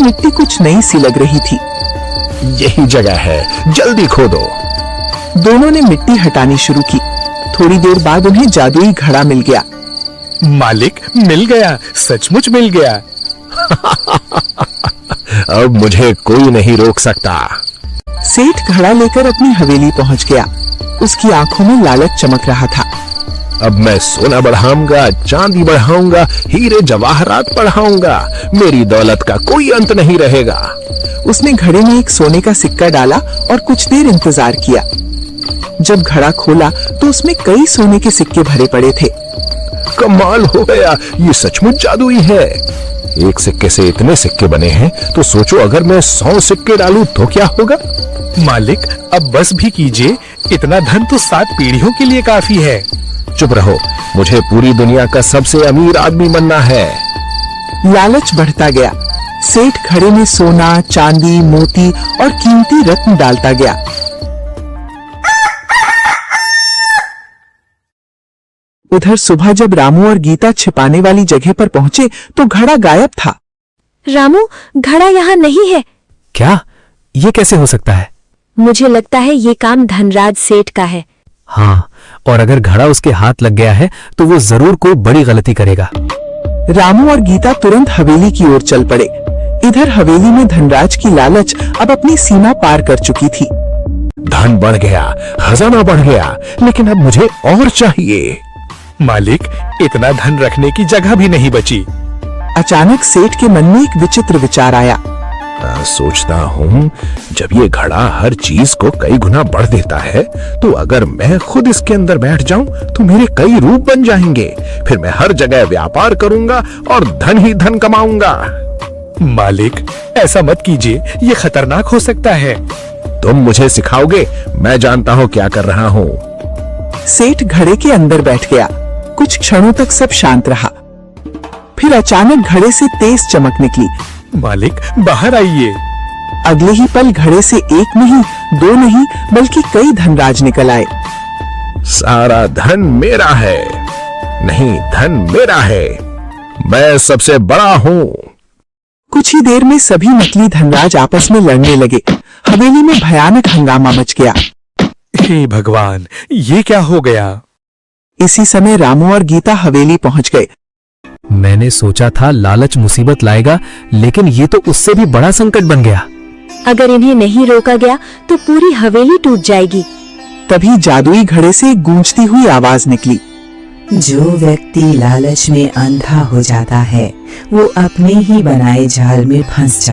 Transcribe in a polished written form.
मिट्टी कुछ नई सी लग रही थी। यही जगह है, जल्दी खोदो। दोनों ने मिट्टी हटानी शुरू की। थोड़ी देर बाद उन्हें जादुई घड़ा मिल गया। मालिक, मिल गया, सचमुच मिल गया। अब मुझे कोई नहीं रोक सकता। सेठ घड़ा लेकर अपनी हवेली पहुंच गया। उसकी आंखों में लालच चमक रहा था। अब मैं सोना बढ़ाऊंगा, चांदी बढ़ाऊंगा, हीरे जवाहरात बढ़ाऊंगा। मेरी दौलत का कोई अंत नहीं रहेगा। उसने घड़े में एक सोने का सिक्का डाला और कुछ देर इंतजार किया। जब घड़ा खोला तो उसमें कई सोने के सिक्के भरे पड़े थे। कमाल हो गया, ये सचमुच जादुई है। एक सिक्के से इतने सिक्के बने हैं, तो सोचो अगर मैं 100 सिक्के डालूं तो क्या होगा। मालिक, अब बस भी कीजिए, इतना धन तो 7 पीढ़ियों के लिए काफी है। चुप रहो, मुझे पूरी दुनिया का सबसे अमीर आदमी बनना है। लालच बढ़ता गया। सेठ घड़े में सोना, चांदी, मोती और कीमती रत्न डालता गया। उधर सुबह जब रामू और गीता छिपाने वाली जगह पर पहुंचे तो घड़ा गायब था। रामू, घड़ा यहाँ नहीं है। क्या? ये कैसे हो सकता है? मुझे लगता है ये काम धनराज सेठ का है। हाँ, और अगर घड़ा उसके हाथ लग गया है तो वो जरूर कोई बड़ी गलती करेगा। रामू और गीता तुरंत हवेली की ओर चल पड़े। इधर हवेली में धनराज की लालच अब अपनी सीमा पार कर चुकी थी। धन बढ़ गया, खजाना बढ़ गया, लेकिन अब मुझे और चाहिए। मालिक, इतना धन रखने की जगह भी नहीं बची। अचानक सेठ के मन में एक विचित्र विचार आया। सोचता हूँ, जब ये घड़ा हर चीज को कई गुना बढ़ देता है, तो अगर मैं खुद इसके अंदर बैठ जाऊं तो मेरे कई रूप बन जाएंगे। फिर मैं हर जगह व्यापार करूंगा और धन ही धन कमाऊंगा। मालिक, ऐसा मत कीजिए, ये खतरनाक हो सकता है। तुम मुझे सिखाओगे, मैं जानता हूँ क्या कर रहा हूँ। सेठ घड़े के अंदर बैठ गया। कुछ क्षणों तक सब शांत रहा। फिर अचानक घड़े से तेज चमक निकली। मालिक, बाहर आइए। अगले ही पल घड़े से एक नहीं, 2 नहीं, बल्कि कई धनराज निकल आए। सारा धन मेरा है। नहीं, धन मेरा है। मैं सबसे बड़ा हूँ। कुछ ही देर में सभी नकली धनराज आपस में लड़ने लगे। हवेली में भयानक हंगामा मच गया। हे भगवान, ये क्या हो गया? इसी समय रामू और गीता हवेली पहुंच गए। मैंने सोचा था लालच मुसीबत लाएगा, लेकिन ये तो उससे भी बड़ा संकट बन गया। अगर इन्हें नहीं रोका गया तो पूरी हवेली टूट जाएगी। तभी जादुई घड़े से एक गूंजती हुई आवाज निकली। जो व्यक्ति लालच में अंधा हो जाता है, वो अपने ही बनाए जाल में फंस जाता है।